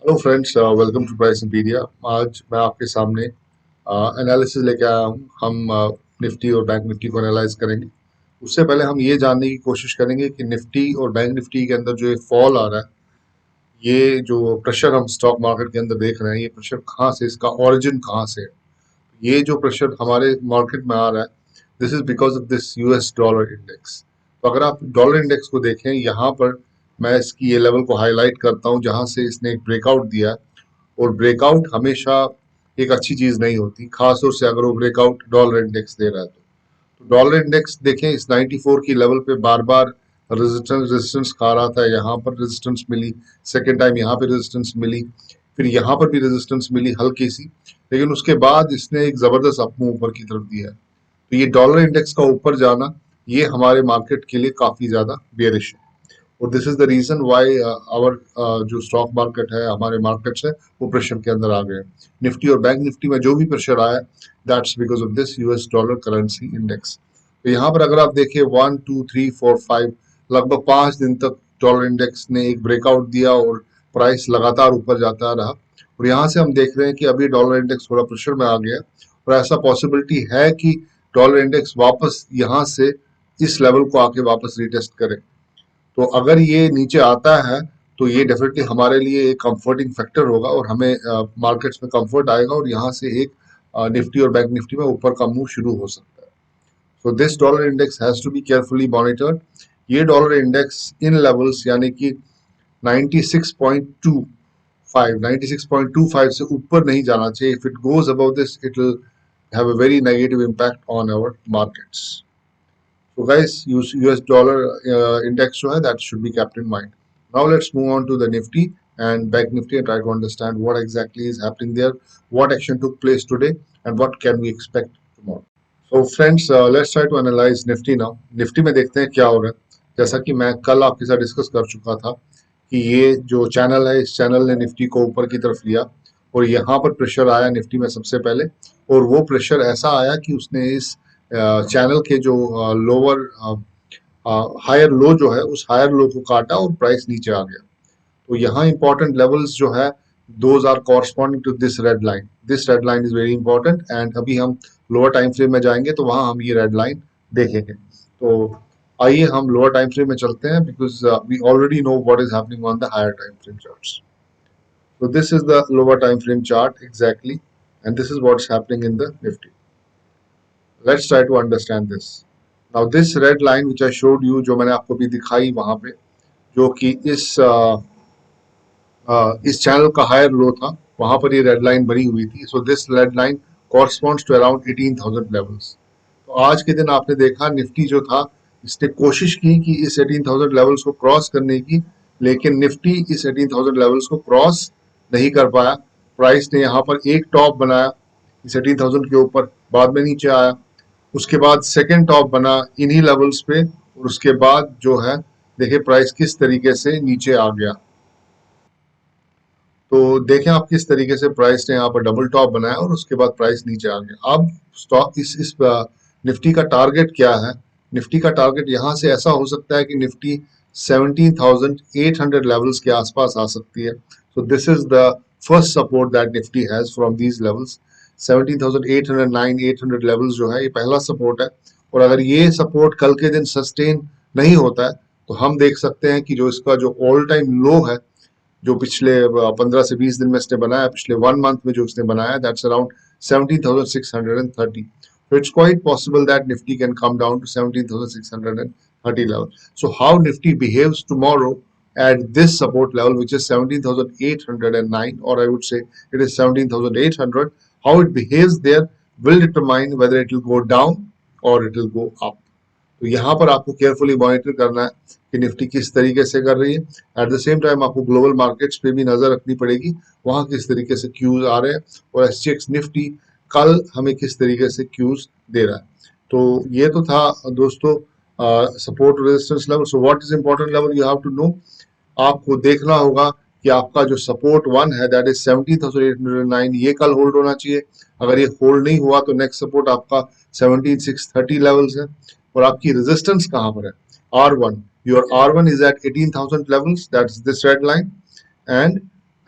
Hello friends, welcome to price Impedia. आज मैं आपके सामने एनालिसिस लेके आया हूँ। हम निफ्टी और बैंक निफ्टी को एनालाइज करेंगे। उससे पहले हम ये जानने की कोशिश करेंगे कि निफ्टी और बैंक निफ्टी के अंदर जो ये फॉल आ रहा है, ये जो प्रेशर हम स्टॉक मार्केट के अंदर देख रहे हैं, ये प्रेशर कहाँ से, इसका ओरिजिन कहाँ से है। ये जो प्रेशर हमारे मार्केट में आ रहा है, this is because of this US dollar index. तो अगर आप डॉलर इंडेक्स को देखें, यहाँ पर मैं इसकी ये लेवल को हाईलाइट करता हूँ जहाँ से इसने एक ब्रेकआउट दिया है। और ब्रेकआउट हमेशा एक अच्छी चीज नहीं होती, खास तौर से अगर वो ब्रेकआउट डॉलर इंडेक्स दे रहा है। तो डॉलर इंडेक्स देखें, इस 94 की लेवल पे बार बार रेजिस्टेंस खा रहा था। यहाँ पर रेजिस्टेंस मिली, सेकेंड टाइम यहाँ पे रेजिस्टेंस मिली, फिर यहाँ पर भी रेजिस्टेंस मिली हल्की सी, लेकिन उसके बाद इसने एक जबरदस्त अप मूव ऊपर की तरफ दिया है। तो ये डॉलर इंडेक्स का ऊपर जाना, ये हमारे मार्केट के लिए काफी ज्यादा बेरिश है। और this is the reason why our जो स्टॉक मार्केट है, हमारे मार्केट्स है, वो प्रेशर के अंदर आ गए। निफ्टी और बैंक निफ्टी में जो भी प्रेशर आया, that's because of this US dollar currency index. तो यहाँ पर अगर आप देखिए 1 2 3 4 5, लगभग 5 दिन तक डॉलर इंडेक्स ने एक ब्रेकआउट दिया और प्राइस लगातार ऊपर जाता रहा। और यहाँ से हम देख रहे हैं कि अभी डॉलर इंडेक्स थोड़ा प्रेशर में आ गया है, और ऐसा पॉसिबिलिटी है कि डॉलर इंडेक्स वापस यहाँ से इस लेवल को आके वापस रिटेस्ट करे। तो अगर ये नीचे आता है, तो ये डेफिनेटली हमारे लिए एक कंफर्टिंग फैक्टर होगा, और हमें मार्केट्स में कंफर्ट आएगा, और यहाँ से एक निफ्टी और बैंक निफ्टी में ऊपर का मूव शुरू हो सकता है। So this dollar index has to be carefully monitored. ये डॉलर इंडेक्स इन लेवल्स यानी कि 96.25 से ऊपर नहीं जाना चाहिए। If it goes above this, it will have a very negative impact on our markets. So guys, use US dollar index जो है, that should be kept in mind. Now let's move on to the Nifty and Bank Nifty and try to understand what exactly is happening there, what action took place today, and what can we expect tomorrow. So friends, let's try to analyze Nifty now. Nifty में देखते हैं क्या हो रहा है। जैसा कि मैं कल आपके साथ डिस्कस कर चुका था कि ये जो चैनल है, इस चैनल ने निफ्टी को ऊपर की तरफ लिया, और यहाँ पर प्रेशर आया निफ्टी में सबसे पहले। और वो प्रेशर ऐसा आया कि उसने इस चैनल के जो लोअर हायर लो जो है, उस हायर लो को काटा और प्राइस नीचे आ गया। तो यहाँ इंपॉर्टेंट लेवल्स जो है, those are corresponding to this red line. This red line is very important, and अभी हम लोअर टाइम फ्रेम में जाएंगे तो वहां हम ये रेड लाइन देखेंगे। तो आइए हम लोअर टाइम फ्रेम में चलते हैं, because we already know what is happening on the higher time frame charts. So this is the lower time frame chart exactly, and this is what's happening in the Nifty. Let's try to understand this. Now this red line which I showed you, जो मैंने आपको भी दिखाई वहां पे, जो कि इस चैनल का हायर लो था, वहां पर ये रेड लाइन बनी हुई थी। So this red line corresponds to around 18,000 levels. तो आज के दिन आपने देखा निफ्टी जो था, इसने कोशिश की कि इस 18,000 लेवल्स को क्रॉस करने की, लेकिन निफ्टी इस 18,000 लेवल्स को क्रॉस नहीं कर पाया। प्राइस ने यहाँ पर एक टॉप बनाया इस 18,000 के ऊपर, बाद में नीचे आया। उसके बाद सेकेंड टॉप बना इन्हीं लेवल्स पे, और उसके बाद जो है, देखिए प्राइस किस तरीके से नीचे आ गया। तो देखें आप किस तरीके से प्राइस ने यहाँ पर डबल टॉप बनाया और उसके बाद प्राइस नीचे आ गया। अब स्टॉक इस निफ्टी का टारगेट क्या है? निफ्टी का टारगेट यहाँ से ऐसा हो सकता है कि निफ्टी 17,800 लेवल्स के आसपास आ सकती है। So this is the first support that Nifty has from these levels. 17,809 800 levels जो है, ये पहला सपोर्ट है। और अगर ये सपोर्ट कल के दिन सस्टेन नहीं होता है, तो हम देख सकते हैं कि जो इसका जो ऑल टाइम लो है, जो पिछले 15 से 20 दिन में इसने बनाया, पिछले 1 मंथ में जो इसने बनाया, that's around 17,630. So it's quite possible that Nifty can come down to 17,630 level. So how Nifty behaves tomorrow at this support level, which is 17,809, or I would say it is 17,800, how it behaves there will determine whether it will go down or it will go up. तो यहाँ पर आपको carefully monitor करना है कि Nifty किस तरीके से कर रही है। एट द सेम टाइम आपको ग्लोबल मार्केट्स पे भी नजर रखनी पड़ेगी, वहां किस तरीके से क्यूज आ रहे हैं, और एसजीएक्स निफ्टी कल हमें किस तरीके से क्यूज दे रहा है। तो ये तो था दोस्तों support resistance level. So what is important level you have to know. आपको देखना होगा कि आपका जो सपोर्ट 1 है, दैट इज 17,809, ये कल होल्ड होना चाहिए। अगर ये होल्ड नहीं हुआ तो नेक्स्ट सपोर्ट आपका 17,630 लेवल्स है। और आपकी रेजिस्टेंस कहां पर है? R1, your R1 is at 18,000 levels, that's this red line, and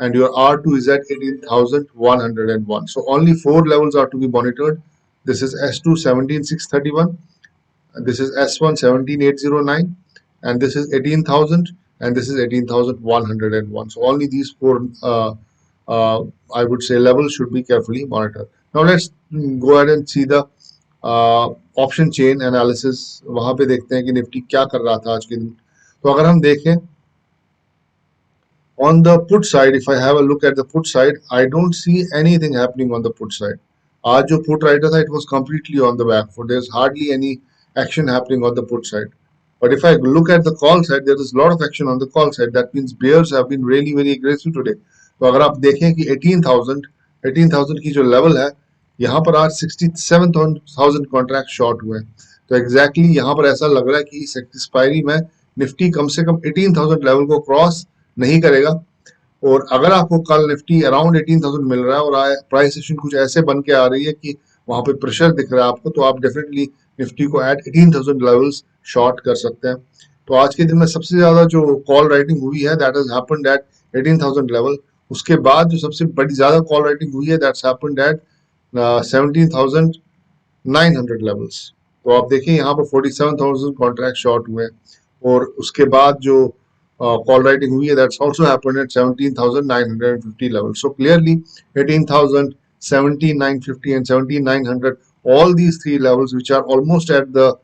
and your R2 is at 18,101. So only four levels are to be monitored. This is S2 17,631, this is S1 17,809, and this is 18,000, and this is 18,101. So only these four, I would say, levels should be carefully monitored. Now let's go ahead and see the option chain analysis. वहां पे देखते हैं कि Nifty क्या कर रहा था आज के दिन. तो अगर हम देखें on the put side, if I have a look at the put side, I don't see anything happening on the put side. आज जो put writer था, it was completely on the back foot. There's hardly any action happening on the put side. But if I look at the call side, there is a lot of action on the call side. That means bears have been really very aggressive today. तो अगर आप देखें कि 18,000 की जो level है, यहाँ पर आज 67,000 कॉन्ट्रैक्ट शॉर्ट हुए हैं. तो एग्जैक्टली यहाँ पर ऐसा लग रहा है कि इस एक्सपायरी में निफ्टी कम से कम 18,000 लेवल को क्रॉस नहीं करेगा. और अगर आपको कल निफ्टी अराउंड 18,000 मिल रहा है और प्राइस एक्शन कुछ ऐसे बन के आ रही है कि वहां पे प्रेशर दिख रहा है आपको, तो आप डेफिनेटली निफ्टी को एट 18,000 लेवल्स शॉर्ट कर सकते हैं. तो आज के दिन में सबसे ज्यादा जो कॉल राइटिंग हुई है that has happened at 18,000 level. उसके बाद जो सबसे बड़ी ज्यादा कॉल राइटिंग हुई है दैट्स हैपेंड एट 17,900 लेवल्स. तो आप देखिए यहाँ पर 47,000 कॉन्ट्रैक्ट शॉर्ट हुए. और उसके बाद जो call writing हुई है that's also happened at 17,950 level. So clearly 18,000, 17,950 and 17,900, all these three levels which are almost at the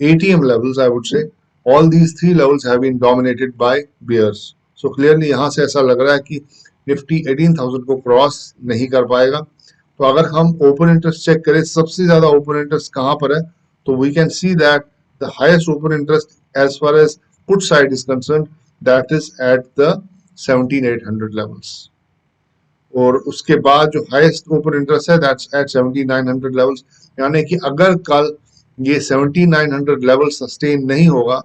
ATM levels, I would say, all these three levels have been dominated by bears. So clearly यहाँ से ऐसा लग रहा है कि Nifty 18,000 को cross नहीं कर पाएगा. तो अगर हम ओपन इंटरेस्ट चेक करें सबसे ज्यादा ओपन इंटरेस्ट कहाँ पर है, तो we can see that the highest open interest as far as put side is concerned that is at the 17,800 levels. और उसके बाद जो हाईएस्ट ओपन इंटरेस्ट है that's at 17,900 levels. यानी कि अगर कल ये 17,900 लेवल सस्टेन नहीं होगा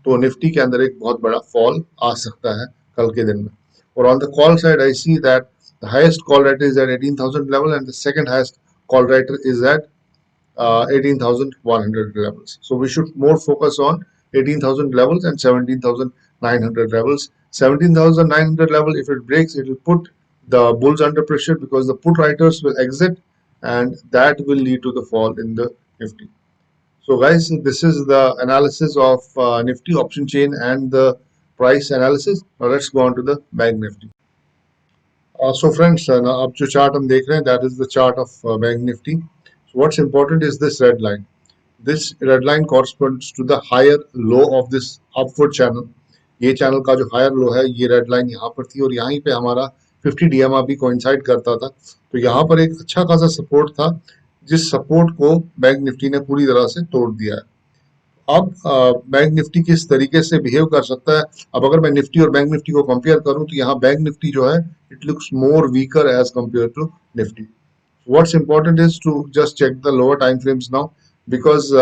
तो निफ्टी के अंदर एक बहुत बड़ा फॉल आ सकता है कल के दिन में. और on the call side I see that the highest call writer is at 18,000 level and the second highest call writer is at 18,100 levels. So we should more focus on 18,000 levels and 17,900 levels. 17,900 level, if it breaks, it will put the bulls under pressure because the put writers will exit and that will lead to the fall in the Nifty. So guys, this is the analysis of Nifty option chain and the price analysis. Now let's go on to the Bank Nifty. So friends, अब जो chart हम देख रहे हैं, that is the chart of Bank Nifty. So what's important is this red line. This red line corresponds to the higher low of this upward channel. ये channel का जो higher low है ये रेड लाइन यहाँ पर थी और यहीं पे हमारा 50 DMR भी कोइंसाइड करता था. तो यहाँ पर एक अच्छा खासा सपोर्ट था जिस सपोर्ट को बैंक निफ्टी ने पूरी तरह से तोड़ दिया है. अब बैंक निफ्टी किस तरीके से बिहेव कर सकता है. अब अगर मैं निफ्टी और बैंक निफ्टी को कंपेयर करूं तो यहाँ बैंक निफ्टी जो है it looks more weaker as compare to Nifty. What's important is to just check the lower time frames now because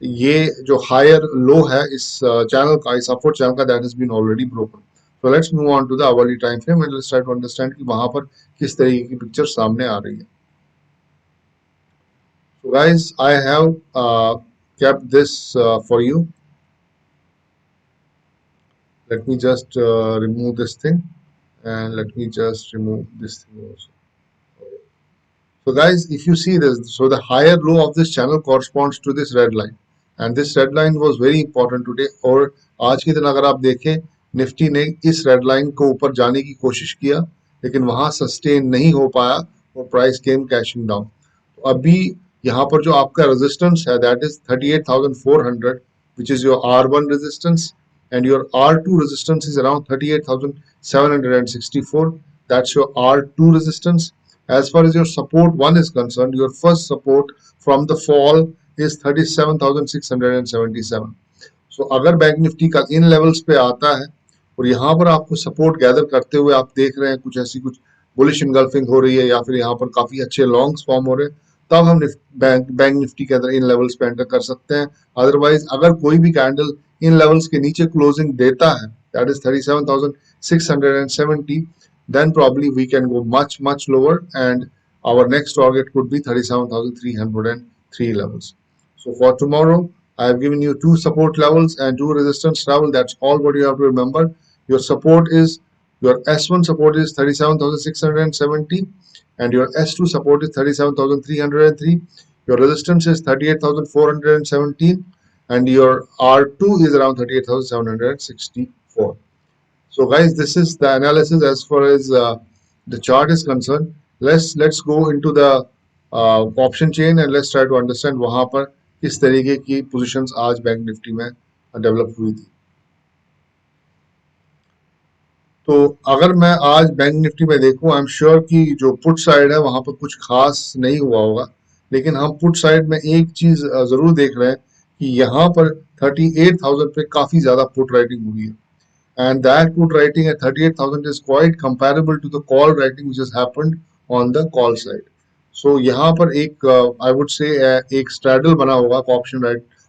ये जो हायर लो है इस चैनल का, इस अपवर्ड चैनल का, that has been already broken. So let's move on to the hourly time frame and let's try to understand कि वहां पर किस तरीके की पिक्चर सामने आ रही है. So guys, I have kept this for you. Let me just remove this thing and let me just remove this thing also. So guys, if you see this, so the higher low of this channel corresponds to this red line and this red line was very important today. और आज के दिन अगर आप देखें Nifty ने इस red line को ऊपर जाने की कोशिश किया लेकिन वहां सस्टेन नहीं हो पाया और प्राइस केम कैशिंग डाउन. तो अभी यहाँ पर जो आपका रेजिस्टेंस है that is 38,400 which is your R1 resistance and your R2 resistance is around 38,764. That's your R2 resistance. As far as your support 1 is concerned, your first support from the fall is 37,677. So अगर bank Nifty का इन levels पे आता है और यहाँ पर आपको support gather करते हुए आप देख रहे हैं कुछ ऐसी कुछ बुलिश इनगल्फिंग हो रही है या फिर यहाँ पर काफी अच्छे लॉन्ग्स फॉर्म हो रहे हैं, तब हम बैंक निफ्टी के अंदर इन लेवल्स पे एंटर कर सकते हैं. अदरवाइज अगर कोई भी कैंडल इन लेवल्स के नीचे क्लोजिंग देता है that is 37,670, then probably we can go much lower and our next target could be 37,303 levels. So for tomorrow I have given you two support levels and two resistance level. That's all what you have to remember. Your support is Your S1 support is 37,670 and your S2 support is 37,303. Your resistance is 38,417 and your R2 is around 38,764. So guys, this is the analysis as far as the chart is concerned. Let's go into the option chain and let's try to understand वहां पर किस तरीके की positions आज bank Nifty में develop हुई थी. तो अगर मैं आज बैंक निफ्टी में देखूं, आई एम श्योर कि जो पुट साइड है वहां पर कुछ खास नहीं हुआ होगा, लेकिन हम पुट साइड में एक चीज जरूर देख रहे हैं कि यहाँ पर 38,000 पे काफी ज्यादा पुट राइटिंग हुई है. And that put writing at 38,000 is quite comparable to the call writing which has happened on the call side. So यहाँ पर एक I would say एक straddle बना होगा,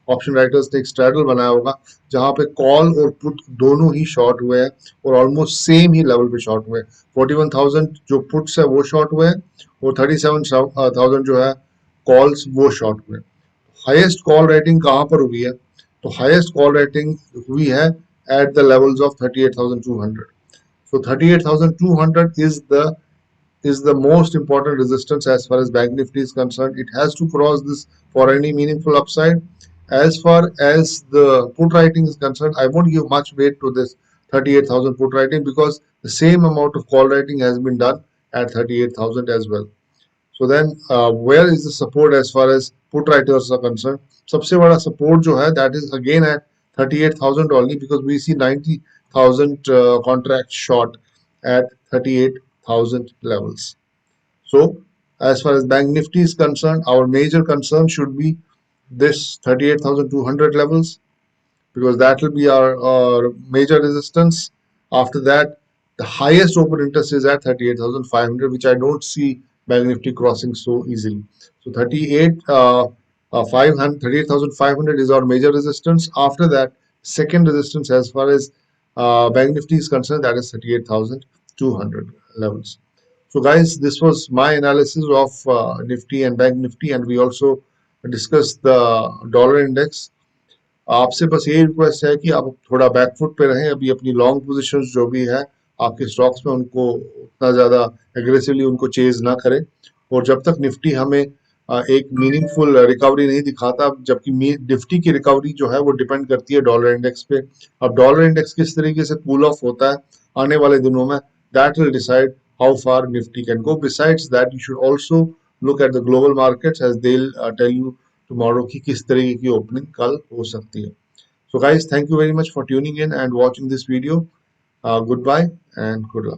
ऑप्शन राइटर्स ने एक straddle बनाया होगा जहाँ पे कॉल और पुट दोनों ही शॉर्ट हुए हैं और ऑलमोस्ट सेम ही लेवल पे शॉर्ट हुए हैं. 41,000 जो पुट्स है वो शॉर्ट हुए हैं और 37,000 जो है कॉल्स वो शॉर्ट हुए हैं. हाईएस्ट कॉल राइटिंग कहाँ पर हुई है? तो हाईएस्ट कॉल राइटिंग हुई है at the levels of 38,200. So 38,200 is the most important resistance as far as Bank Nifty is concerned. It has to cross this for any meaningful upside. As far as the put writing is concerned, I won't give much weight to this 38,000 put writing because the same amount of call writing has been done at 38,000 as well. So then where is the support as far as put writers are concerned? सबसे बड़ा support जो है that is again at 38,000 only because we see 90,000 contracts short at 38,000 levels. So as far as Bank Nifty is concerned, our major concern should be this 38,200 levels because that will be our major resistance. After that, the highest open interest is at 38,500, which I don't see Bank Nifty crossing so easily. So 38,500 is our major resistance. After that, second resistance as far as Bank Nifty is concerned, that is 38,200 levels. So guys, this was my analysis of Nifty and Bank Nifty, and we also discussed the dollar index. आपसे बस ये request है कि आप थोड़ा back foot पे रहें. अभी अपनी लॉन्ग पोजीशंस जो भी है आपके स्टॉक्स में उनको उतना ज़्यादा एग्रेसिवली उनको चेज ना करें. और जब तक निफ्टी हमें एक मीनिंगफुल रिकवरी नहीं दिखाता, जबकि निफ्टी की रिकवरी जो है वो डिपेंड करती है डॉलर इंडेक्स पे. अब डॉलर इंडेक्स किस तरीके से कूल ऑफ होता है आने वाले दिनों में, that will decide how far Nifty can go. Besides that you should also look at the global markets as they'll tell you tomorrow की किस तरीके की ओपनिंग कल हो सकती है. So guys, thank you very much for tuning in and watching this video. Goodbye and good luck.